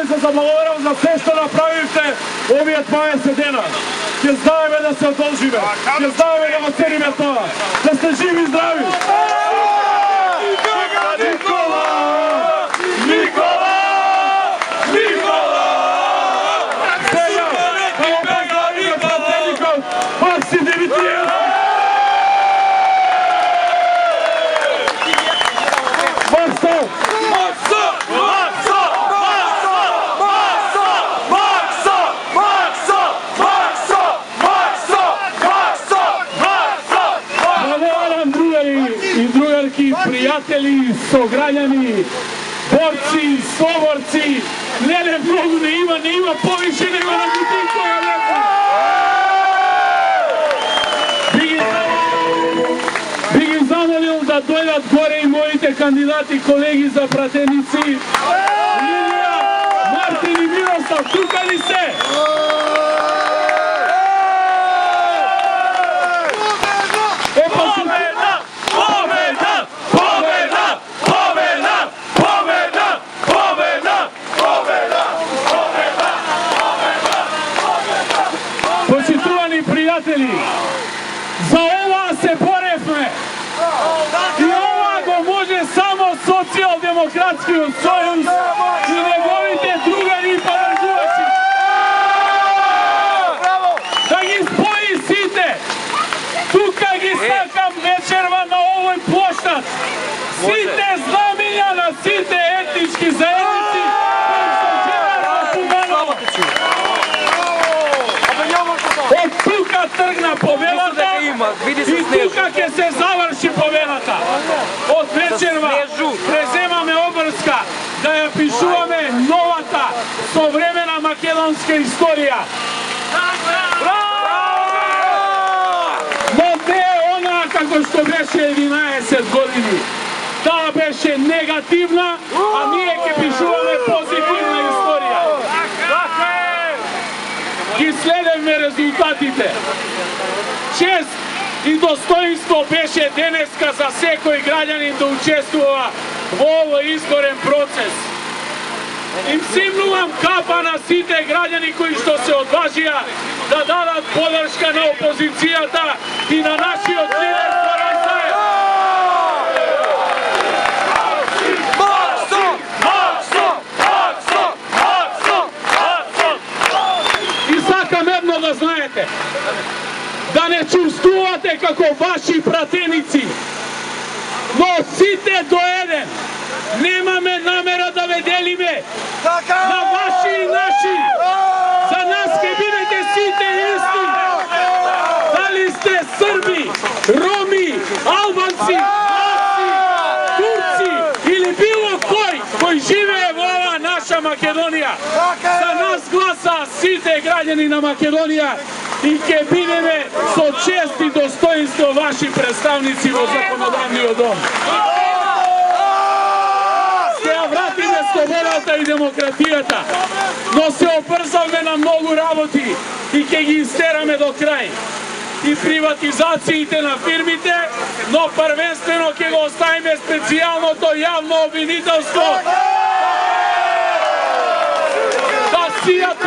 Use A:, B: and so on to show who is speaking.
A: се заблагодарам за се што направивте овие 20 дена. Ќе знаеме да се одолжиме, ќе знаеме да го цениме тоа. Да сте живи и здрави! Никола! Никола! Никола! Сега, како представникот пратеникот, Макси Димитриев! Максо! Максо! Максо! Максо! Максо! Максо! Максо! Максо! Максо! Максо! Максо! Благодарам другари и другарки, пријатели, сограѓани, борци, соборци. Леле, многу не има повише него на Гутинкова лепо. Би ги замолил да дојдат горе и моите кандидати, колеги за пратеници. Лилија, Мартин и Мирослав, тука ли се? Пријатели, за ова се боревме и ова го може само Социјалдемократскиот сојуз и неговите другари и подржувачи. Да ги спои сите, тука ги сакам вечерва на овој площад, сите знамења на сите етнички заедници од тука тргна победата и тука ќе се заврши победата. Од вечерва преземаме обрска да ја пишуваме новата современа македонска историја. Но не е она како што беше 11 години. Таа беше негативна, а ние ќе пишуваме позитивна историја. Ги следевме резултатите. Чест и достоинство беше денеска за секој граѓанин да учествува во овој изборен процес. Им симнувам капа на сите граѓани кои што се одважија да дадат подршка на опозицијата и на нашиот лидер Зоран Заев. Едно да знаете, да не чувствувате како ваши пратеници, но сите до еден немаме намера да ве делиме на ваши и наши. За нас ќе бидете сите исти. Дали сте Срби, Роми, Албанци, Власци, Турци или било кој живее во ова наша Македонија. За нас гласа сите граѓани на Македонија и ќе бидеме со чест и достоинство ваши представници во законодавниот дом. Ќе ја вратиме слободата и демократијата, но се опрзавме на многу работи и ќе ги истераме до крај. И приватизациите на фирмите, но првенствено ќе го оставиме специјалното јавно обвинителство. Да сијат